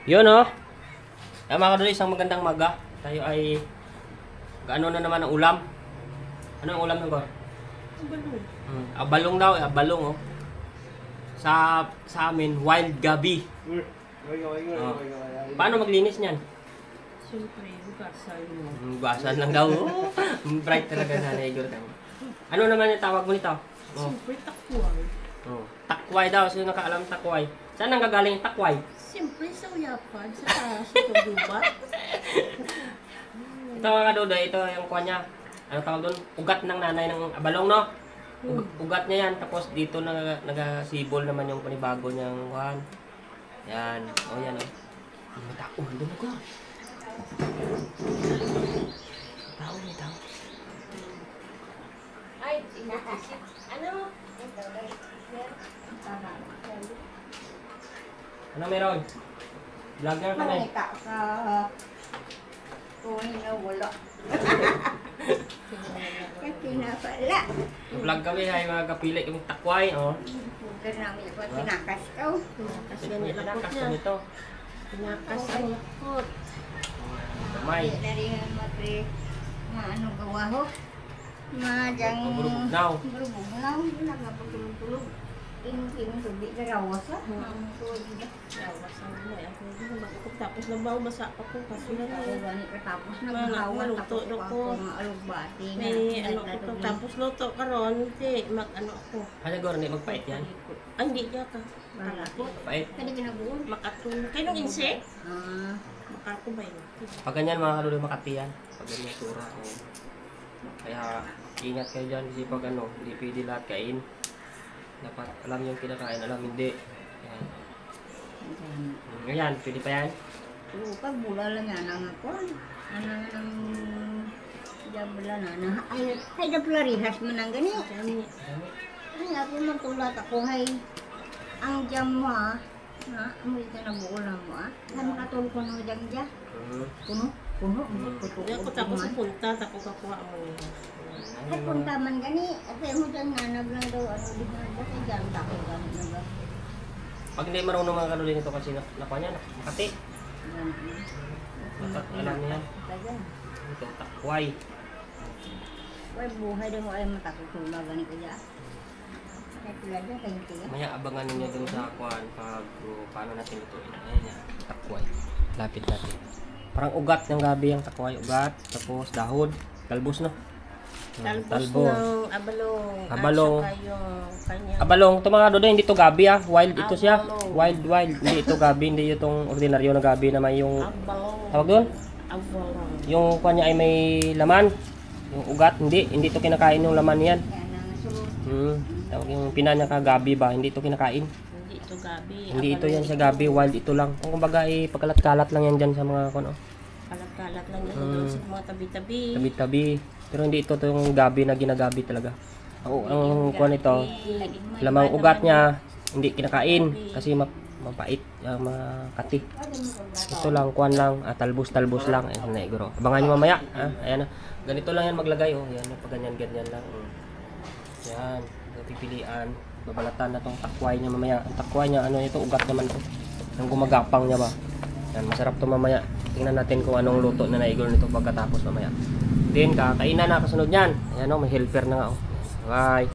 Yun oh. Mga kadol, isang magandang maga. Tayo ay gaano na naman ang ulam. Ano ang ulam ng Gor? Abalong. Abalong daw, abalong oh. Sa amin, wild gabi. Oh. Paano maglinis niyan? Siyempre, bukasan mo. Hugasan lang daw. Bright talaga na Igor. Ano naman yung tawag mo nito? Oh. Siyempre, takway. Oh. Takway daw. Sino nakaalam takway? Saan ang gagaling yung takway? Siyempre, sa uyapan, sa taas, sa tugubat. Ito mga kaduda, ito yung kuha niya. Ano tawag doon? Ugat ng nanay ng abalong, no? Ugat niya yan. Tapos dito nagasibol naman yung panibago niyang kuhan. Yan. O yan o. May tao. Doon ako. May tao. Ay, inakasip. Ano? Ano meron? Vlogger ka na eh. Malika ka. Kung na wala. Kasi na pala. Vlog kami ay mga kapili yung takway. Oh. Huwag namin ako tinakas ka. Tinakas ganit lakot Pinakas niya. ko nito. Tinakas ang lakot. Kamay. Dari matri. Ano gawa ho? Majang. Burubugnaw. Burubugnaw. Nagapagulog-tulog. King subi ka rawas ha. Lawas ang may ako. Tapos nabaw basa pa ko kasi na Ako gani katapos na Mana, mahawan maluto tapos do ako ko. mga alugbati. may ano ko tapos luto karon di mag ano ako. Ano Gor, hindi magpait yan? Ay, hindi ka ka. Pait. Kani ginabuon. Makatulong. Kayo nung insect? Ah. Makako ba yun? Pag ganyan mga kaduda Makati yan. Pag ganyan tura. Oh. Kaya ingat kayo dyan kasi pag ano, hindi pwede lahat kain. Dapat alam yung kinakain, alam hindi. Yan. Ayan, pwede pa yan. Pag bula lang yan ang ako. Ano nga ng jabla na. Ay jabla rihas mo nang gani. Dami. Ay ako matulad ako hay. Ang jam mo ha. Ha? Amoy ka na buo na mo ha. Ano katulog ko no jam dya? Puno? Puno? Hindi ako tapos punta, tapos kakuha mo yun. Ay punta man gani. At mo dyan nanag lang daw. Ano di na ba? Ay jam tako gani na ba? Pag hindi marunong mga kaduda nito kasi nakuha niya, Makati. Alam niya yan. Ito, takway. Ay buhay din mo ay matakutula gani ka dya. Ay tulad dyan kayo tiya. Maya abangan ninyo dun sa kuhan pag paano natin lutuin. Ayan yan, takway. Lapit natin. Parang ugat ng gabi ang takway. Ugat, tapos dahon, talbos no? Talbos ng abalong. Abalong. At saka yung kanyang Abalong, ito mga kaduda, hindi to gabi ah. Wild ito siya. Abalong. Wild. Hindi ito gabi, hindi itong ordinaryo na gabi na may yung abalong. tawag doon. Abalong. Yung kuha niya ay may laman. Yung ugat, hindi ito kinakain yung laman yan. Kaya nang sulod. Tawag yung pina niya kagabi ba, hindi ito kinakain. Hindi ito gabi. Hindi ito yan sa gabi, wild ito lang. Kung kumbaga ay pagkalat-kalat lang yan dyan sa mga kuno. Kalat-kalat lang yan doon sa mga tabi-tabi. Tabi-tabi. Pero hindi ito yung gabi na ginagabi talaga. Ang kuha nito, lamang ugat niya, hindi kinakain kasi mapait, makati. Ito lang, kuhan lang, talbos-talbos lang. Ayan na iguro. Abangan nyo mamaya. Ayan na. Ganito lang yan maglagay. Oh. Yan, pag ganyan-ganyan lang. Yan. Pipilian. Babalatan na tong takway niya mamaya. Ang takway niya, ano ito, ugat naman ito. Ang gumagapang niya ba. Yan, masarap to mamaya. Tingnan natin kung anong luto na naiguro nito pagkatapos mamaya. Then, kakainan na kasunod niyan. Ayan o, may helper na nga o. Bye!